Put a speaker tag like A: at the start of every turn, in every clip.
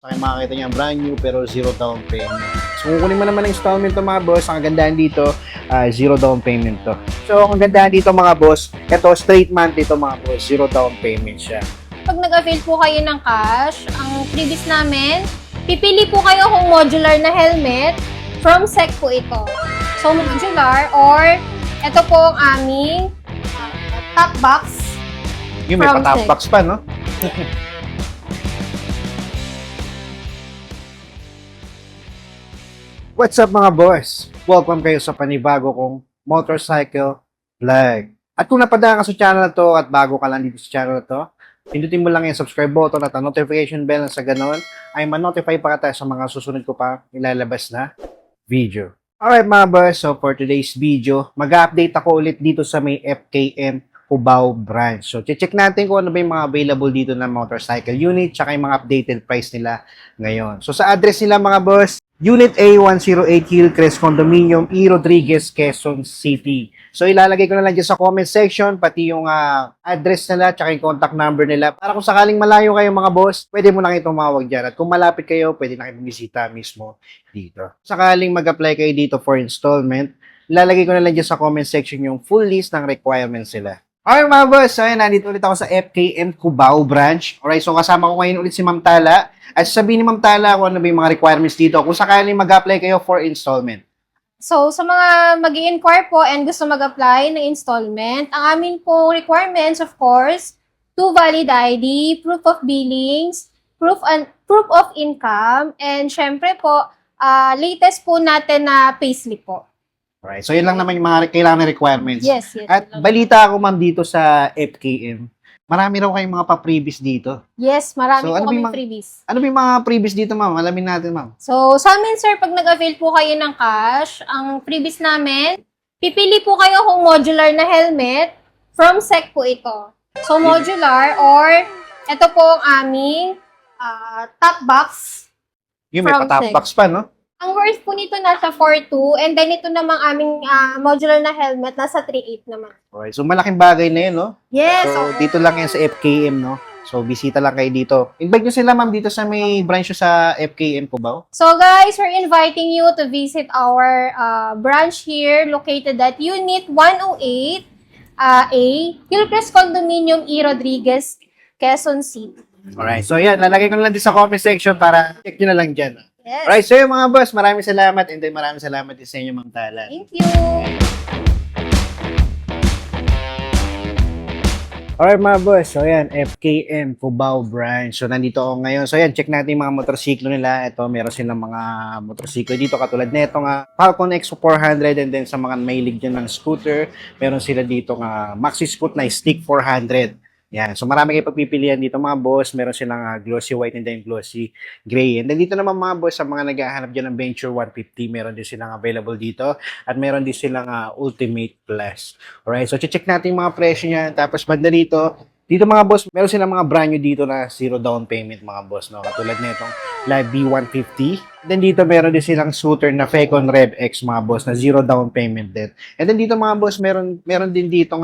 A: Saka makakita niya brand new pero zero down payment. So kung kunin mo naman ang installment to mga boss, ang kagandahan dito, zero down payment to. So ang kagandahan dito mga boss, ito straight monthly to mga boss, zero down payment siya.
B: Pag nag-avail po kayo ng cash, ang freebies namin, pipili po kayo kung modular na helmet, from SEC po ito. So modular or ito po ang aming top box.
A: Yung may
B: From
A: pa-top
B: SEC.
A: box pa, no? What's up mga boss? Welcome kayo sa panibago kong motorcycle vlog. At kung napadaan ka sa channel na to at bago ka lang dito sa channel na to, pindutin mo lang yung subscribe button at ang notification bell na sa ganon ay ma-notify pa ka tayo sa mga susunod ko pa ilalabas na video. Alright mga boss, so for today's video, mag-update ako ulit dito sa may FKM Cubao branch. So, check natin kung ano ba yung mga available dito na motorcycle unit tsaka yung mga updated price nila ngayon. So, sa address nila mga boss, Unit A 108 Hillcrest Condominium, E. Rodriguez, Quezon City. So, ilalagay ko na lang dyan sa comment section, pati yung address nila, tsaka yung contact number nila. Para kung sakaling malayo kayo mga boss, pwede mo na kayo tumawag dyan. At kung malapit kayo, pwede na kayo bumisita mismo dito. Sakaling mag-apply kayo dito for installment, ilalagay ko na lang dyan sa comment section yung full list ng requirements nila. Alright mga boss, so ayan, nandito ulit ako sa FKM Cubao branch. Alright, so kasama ko ngayon ulit si Ma'am Tala. At sabihin ni Ma'am Tala kung ano ba yung mga requirements dito kung sakaling mag-apply kayo for installment.
B: So, sa mga mag-i-inquire po and gusto mag-apply ng installment, ang amin po requirements, of course, 2 valid ID, proof of billings, proof of income, and syempre po, latest po natin na payslip po.
A: Alright, so yun lang naman yung mga kailangan na requirements.
B: Yes, yes.
A: At balita ako ma'am dito sa FKM, marami raw kayong mga pa-previous dito.
B: Yes, marami
A: So,
B: po
A: ano ba yung
B: kami
A: mga-
B: freebies.
A: Ano ba yung mga previous dito ma'am? Alamin natin ma'am.
B: So, sa amin, sir, pag nag-avail po kayo ng cash, ang freebies namin, pipili po kayo kung modular na helmet, from SEC po ito. So, modular or ito po ang aming top box.
A: Yung may
B: From
A: pa-top
B: Sec.
A: box pa, no?
B: Ang worth po nito nasa 4.2 and then ito namang aming modular na helmet nasa 3.8 naman.
A: Alright, so malaking bagay na yun, no?
B: Yes!
A: So,
B: okay.
A: dito lang yan sa FKM, no? So, bisita lang kayo dito. Invite nyo sila, ma'am, dito sa may branch nyo sa FKM Cubao.
B: So guys, we're inviting you to visit our branch here located at Unit 108 A, Hillcrest Condominium, E. Rodriguez, Quezon City.
A: Alright, so yan, lalagay ko na lang din sa comment section para check nyo na lang dyan.
B: Yes.
A: Alright, so yun mga boss, maraming salamat and then maraming salamat din sa inyo, Ma'am Tala.
B: Thank you.
A: Alright mga boss, so yan, FKM Cubao branch. So nandito ako ngayon. So yan, check natin yung mga motorsiklo nila. Ito, meron silang mga motorsiklo dito katulad nito nga Falcon X400 and then sa mga mahilig dyan ng scooter, meron sila dito nga Maxi Scoot na Stick 400. Yan, so marami kayo pagpipilian dito mga boss. Meron silang glossy white and then glossy gray. And then dito naman mga boss, sa mga naghahanap dyan ng Venture 150, meron din silang available dito. At meron din silang Ultimate Plus. Alright, so check natin yung mga presyo niya. Tapos banda dito mga boss, meron silang mga brand new dito na zero down payment mga boss, no? Katulad nitong Live B150. Then dito meron din silang scooter na Fecon Rev X mga boss na zero down payment din. And then dito mga boss, meron din dito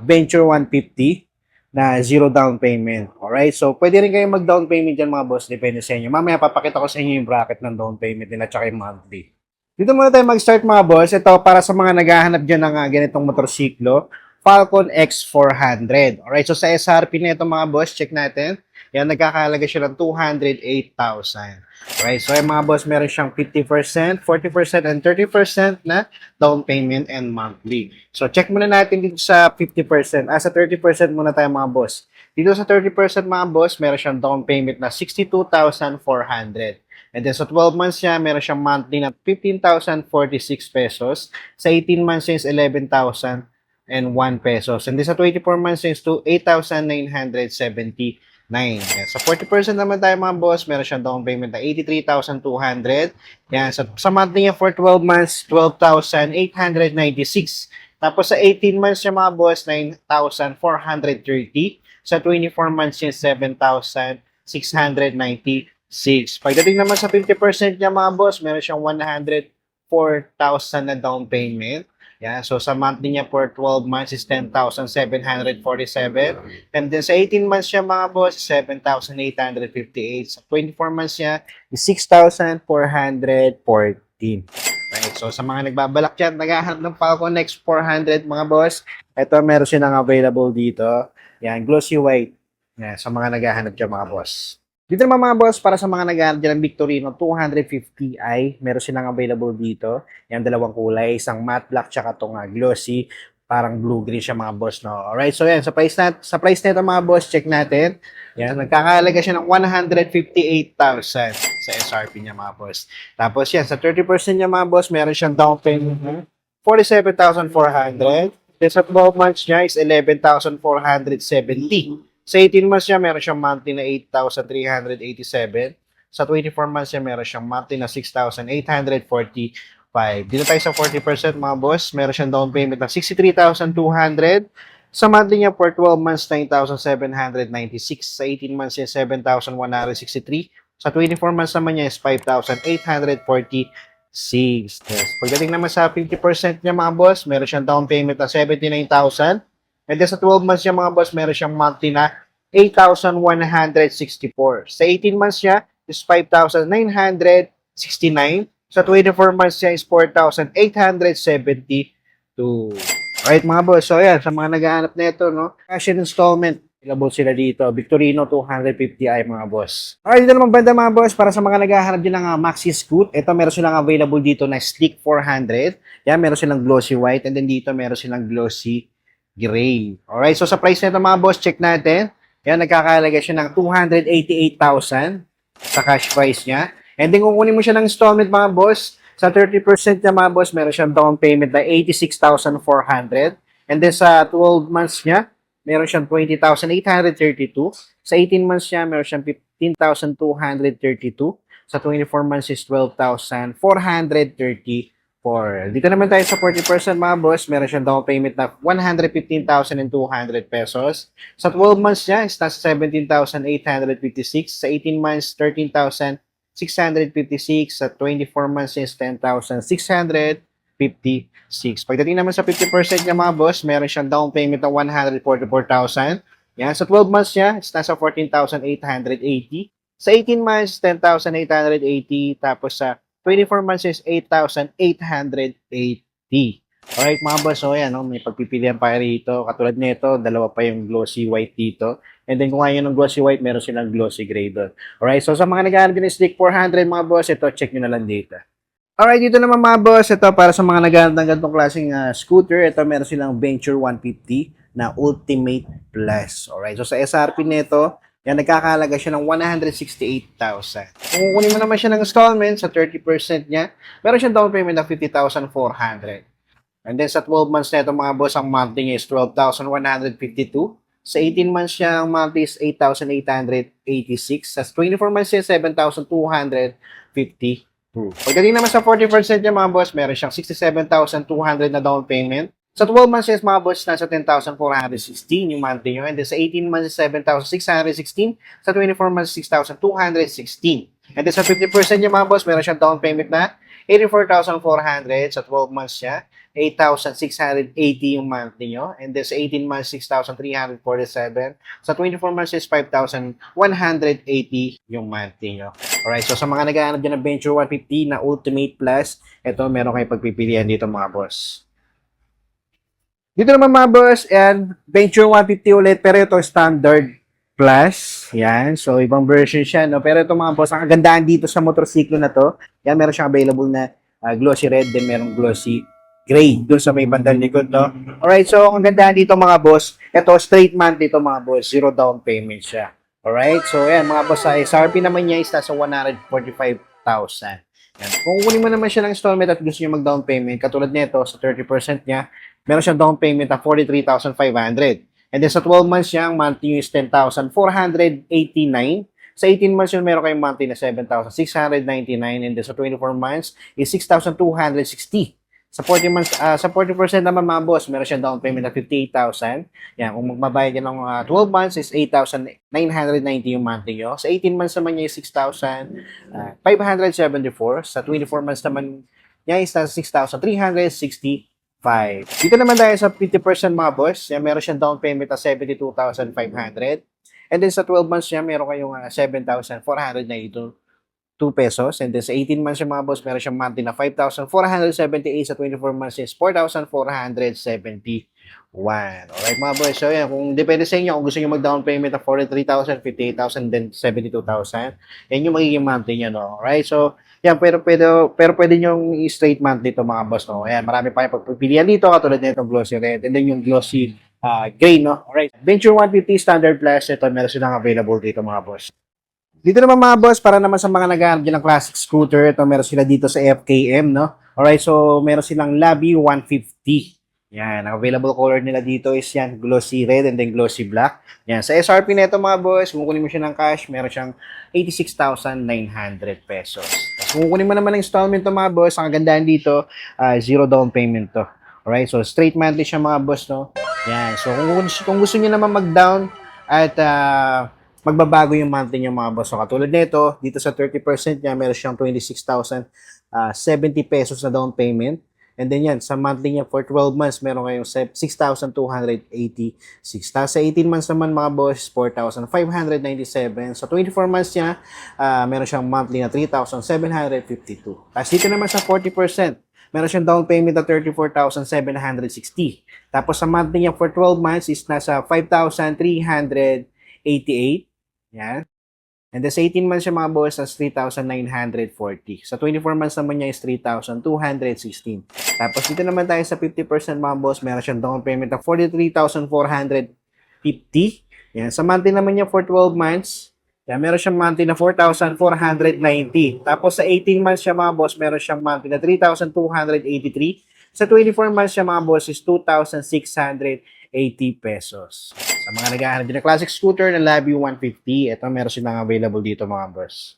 A: Venture 150 na zero down payment. Alright, so pwede rin kayo mag-down payment dyan mga boss, depende sa inyo. Mamaya papakita ko sa inyo yung bracket ng down payment nila tsaka yung monthly. Dito muna tayo mag-start mga boss. Ito para sa mga naghahanap dyan ng ganitong motorsiklo, Falcon X400. Alright, so sa SRP nito mga boss, check natin. Yan, nagkakahalaga siya ng 208,000. Alright, so yung mga boss, meron siyang 50%, 40%, and 30% na down payment and monthly. So, check muna natin dito sa 50%. Sa 30% muna tayo mga boss. Dito sa 30% mga boss, meron siyang down payment na 62,400. And then sa 12 months niya, meron siyang monthly na 15,046 pesos. Sa 18 months niya is 11,001 pesos. And then sa 24 months niya is to 8,979. Yan. Sa 40% naman tayo mga boss, meron siyang down payment na 83,200. Yan. Sa monthly niya for 12 months, 12,896. Tapos sa 18 months niya mga boss, 9,430. Sa 24 months niya, 7,696. Pagdating naman sa 50% niya mga boss, meron siyang 104,000 na down payment. Yan. So, sa monthly niya for 12 months is 10,747. And then sa 18 months niya, mga boss, 7,858. Sa 24 months niya is 6,414. Right. So, sa mga nagbabalak dyan, naghahanap ng Falcon X400, mga boss, ito, meron silang available dito. Yan, glossy white. Yan, sa mga naghahanap dyan, mga boss. Dito naman mga boss, para sa mga naghahanap dyan ng Victorino 250i, meron silang available dito. Yan, dalawang kulay, isang matte black tsaka itong glossy, parang blue-green siya mga boss, no? Alright, so yan, sa price nito mga boss, check natin. Yan, nagkakahalaga siya ng 158,000 sa SRP niya mga boss. Tapos yan, sa 30% niya mga boss, meron siyang down payment na 47,400. Then sa 12 months niya is 11,470. Sa 18 months niya, meron siyang monthly na 8,387. Sa 24 months niya, meron siyang monthly na 6,845. Dito tayo sa 40% mga boss, meron siyang down payment na 63,200. Sa monthly niya for 12 months, 9,796. Sa 18 months niya, 7,163. Sa 24 months naman niya is 5,846. Yes. Pagdating naman sa 50% niya mga boss, meron siyang down payment na 79,000. And then sa 12 months niya mga boss, meron siyang monthly na 8,164. Sa 18 months niya is 5,969. Sa 24 months niya is 4,872. Alright mga boss, so yan, sa mga naghahanap na ito, no? Cash and installment, available sila dito. Victorino 250i mga boss. Alright, dito naman banda mga boss, para sa mga naghahanap din ng Maxi Scoot, ito meron silang available dito na Sleek 400. Yan, meron silang glossy white, and then dito meron silang glossy gray. Alright, so sa price nito mga boss, check natin. Yan, nagkakahalaga siya ng 288,000 sa cash price niya. And then kukunin mo siya ng installment mga boss, sa 30% niya mga boss, meron siyang down payment na 86,400. And then sa 12 months niya, meron siyang 20,832. Sa 18 months niya, meron siyang 15,232. Sa 24 months is 12,434. Dito naman tayo sa 40% mga boss, meron siyang down payment na 115,200 pesos. Sa 12 months niya, is nasa 17,856. Sa 18 months, 13,656. Sa 24 months is 10,656. Pagdating naman sa 50% niya mga boss, meron siyang down payment na 144,000. Yan, sa 12 months niya, is nasa 14,880. Sa 18 months, 10,880. Tapos sa 24 months is 8,880. Alright mga boss, so yan, no? May pagpipilian pa rito. Katulad nito, dalawa pa yung glossy white dito. And then kung ayaw ng glossy white, meron silang glossy gray doon. Alright, so sa mga naghahanap din ng Sleek 400 mga boss, ito, check nyo na lang dito. Alright, dito naman mga boss, ito para sa mga naghahanap ng ganitong klaseng scooter, ito meron silang Venture 150 na Ultimate Plus. Alright, so sa SRP nito, yan, nagkakahalaga siya ng 168,000. Kung kukunin mo naman siya ng installment sa 30% niya, meron siyang down payment na 50,400. And then sa 12 months na ito mga boss, ang monthly niya is 12,152. Sa 18 months niya, ang monthly is 8,886. Sa 24 months niya, 7,252. Pagdating naman sa 40% niya mga boss, meron siyang 67,200 na down payment. Sa 12 months yes, mga boss, nasa 10,416 yung monthly nyo. And then sa 18 months, 7,616. Sa 24 months, 6,216. And then sa 50% niya, mga boss, meron siyang down payment na 84,400. Sa 12 months niya, 8,680 yung monthly nyo. And then sa 18 months, 6,347. Sa 24 months is 5,180 yung monthly nyo. Alright, so sa mga naghahanap dyan ng Venture 150 na Ultimate Plus, ito meron kayong pagpipilian dito mga boss. Dito naman mga boss, and Venture 150 ulit, pero ito Standard Plus. Yan, so ibang version siya, no? Pero ito mga boss, ang kagandahan dito sa motorsiklo na to, yan, meron siyang available na glossy red, then merong glossy gray, doon sa may bandang likod, no? Alright, so ang kagandahan dito mga boss, ito straight month dito mga boss, zero down payment siya. Alright, so yan mga boss, sa SRP naman niya is nasa 145,000. Yan. Kung kunin mo naman siya ng installment at gusto niyo mag-down payment, katulad nito, sa 30% niya, meron siyang down payment na 43,500. And then sa 12 months niya, ang monthly is 10,489. Sa 18 months yun, meron kayong monthly na 7,699. And then sa 24 months is 6,260. Sa 40 months, sa 40% naman mga boss, meron siyang down payment na 58,000. Yan, kung magbabayad niya ng 12 months is 8,990 yung monthly nyo. Sa 18 months naman niya is 6,574. Sa 24 months naman niya is 6,364. Dito naman tayo sa 50% mga boss. Yan, meron siyang down payment na 72,500. And then sa 12 months niya, meron kayong 7,492 pesos. And then sa 18 months yung mga boss, meron siyang monthly na 5,478. Sa 24 months is 4,471. Alright mga boss, so yan, kung depende sa inyo, kung gusto nyo mag-down payment ng 43,000, 58,000, then 72,000, yan yung magiging monthly nyo, no? Alright, so yan, pero pwede nyo i-straight monthly to mga boss, no? Ayan, marami pa yung pagpipilian dito, katulad nito glossy red, and then yung glossy gray, no? Alright, Venture 150 Standard Plus, ito, meron silang available dito mga boss. Dito naman mga boss, para naman sa mga naghahanap dyan ng classic scooter, ito meron sila dito sa FKM, no? Alright, so meron silang Labi 150. Yan, ang available color nila dito is yan, glossy red and then glossy black. Yan, sa SRP nito mga boss, kung kunin mo siya ng cash, meron siyang 86,900 pesos. Kung kunin mo naman ng installment to mga boss, ang kagandahan dito, zero down payment to. Alright, so straight monthly siya mga boss, no? Yan, so kung gusto niyo naman mag-down at magbabago yung monthly niya mga boss. So, katulad nito, dito sa 30% niya, meron siyang 26,070 pesos na down payment. And then yan, sa monthly niya for 12 months, meron kayong 6,286. Tapos sa 18 months naman mga boss, 4,597. Sa 24 months niya, meron siyang monthly na 3,752. Tapos dito naman sa 40%, meron siyang down payment na 34,760. Tapos sa monthly niya for 12 months is nasa 5,388. Yan. And then sa 18 months siya mga boss, is 3,940. Sa 24 months naman niya is 3,216. Tapos dito naman tayo sa 50% mga boss, meron siyang down payment na 43,450. Yan. Sa monthly naman niya for 12 months, yan, meron siyang monthly na 4,490. Tapos sa 18 months siya mga boss, meron siyang monthly na 3,283. Sa 24 months siya mga boss is 2,680 pesos. Sa mga naghahanap din ng classic scooter na Labi 150, ito meron silang available dito mga boss.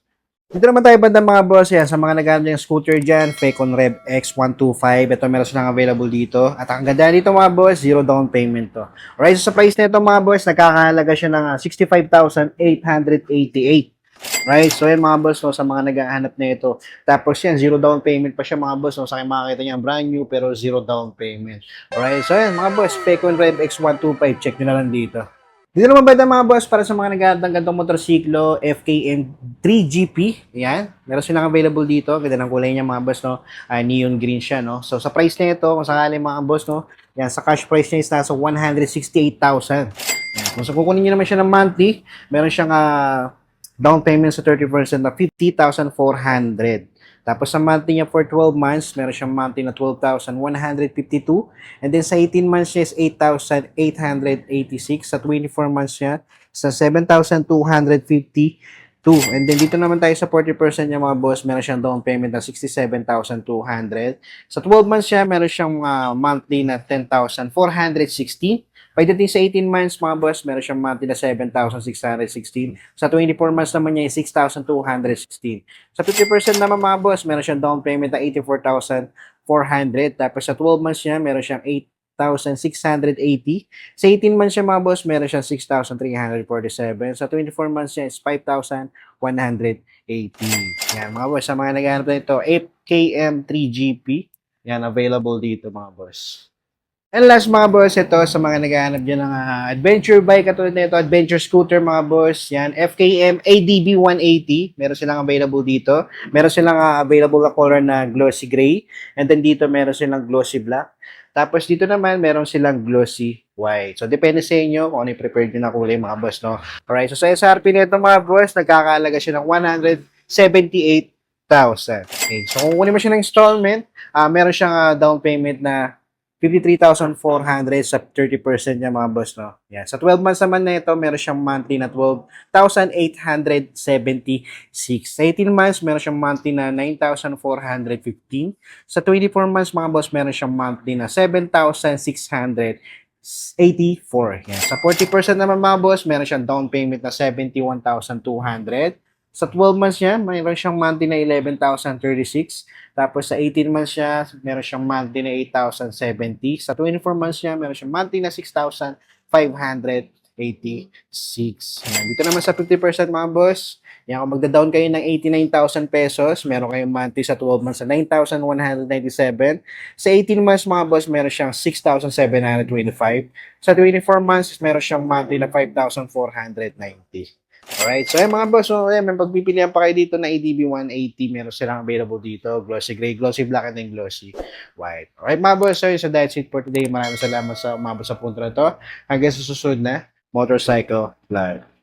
A: Dito naman tayo banda mga boss, yan, sa mga naghahanap ng scooter dyan, Fecon Rev X125, ito meron silang available dito. At ang ganda dito mga boss, zero down payment to. Alright, so sa price nito mga boss, nakakahalaga siya ng 65,888. Right, so yan mga boss, no, sa mga naghahanap na ito. Tapos yan, zero down payment pa siya mga boss. No, sa akin makakita niya brand new pero zero down payment. Alright, so yan mga boss, Fecon Rev X125, check nyo na lang dito. Dito naman ba mga boss, para sa mga naghahanap ng ganitong motorsiklo, FKM 3GP, yan, meron silang available dito. Ganda ng kulay niya mga boss, no, neon green siya, no. So sa price na ito, kung sakali mga boss, no, yan, sa cash price niya is nasa 168,000. Yan, kung kukunin niyo naman siya ng monthly, meron siyang down payment sa 30% na 50,400. Tapos sa monthly niya for 12 months, meron siyang monthly na 12,152. And then sa 18 months niya is 8,886. Sa 24 months niya, sa 7,252. And then dito naman tayo sa 40% niya mga boss, meron siyang down payment na 67,200. Sa 12 months niya, meron siyang monthly na 10,460. Pagdating sa 18 months, mga boss, meron siyang monthly na 7,616. Sa 24 months naman niya, 6,216. Sa 50% naman, mga boss, meron siyang down payment na 84,400. Tapos sa 12 months niya, meron siyang 8,680. Sa 18 months siya, mga boss, meron siyang 6,347. Sa 24 months niya is 5,180. Yan, mga boss, sa mga naghahanap na ito, FKM 3GP. Yan, available dito, mga boss. And last mga boss, ito sa mga naghahanap dyan ng adventure bike, katulad na ito, adventure scooter mga boss, yan, FKM ADB 180, meron silang available dito, meron silang available na color na glossy gray, and then dito meron silang glossy black, tapos dito naman meron silang glossy white. So depende sa inyo kung ano yung prepared nyo na kulay mga boss, no? Alright, so sa SRP nito mga boss, nagkakalaga siya ng 178,000. Okay, so kung kunin mo siya ng installment, meron siyang down payment na 53,400 sa 30% niya mga boss, no? Yan. Sa 12 months naman na ito, meron siyang monthly na 12,876. Sa 18 months, meron siyang monthly na 9,415. Sa 24 months, mga boss, meron siyang monthly na 7,684. Yan. Sa 40% naman mga boss, meron siyang down payment na 71,200. Sa 12 months niya, mayroon siyang monthly na 11,036. Tapos sa 18 months niya, meron siyang monthly na 8,070. Sa 24 months niya, meron siyang monthly na 6,500 86. Yan. Dito naman sa 50% mga boss, yan, kung magda-down kayo ng 89,000 pesos, meron kayong monthly sa 12 months na 9,197. Sa 18 months mga boss, meron siyang 6,725. Sa 24 months, meron siyang monthly na 5,490. Alright, so mga boss, so ayan, may pagpipilian pa kayo dito na ADB 180, meron silang available dito, glossy gray, glossy black, and then glossy white. Alright mga boss, so yun, so that's it for today. Maraming salamat sa umabot sa punto na to. Hanggang sa susunod na Motorcycle Vlog.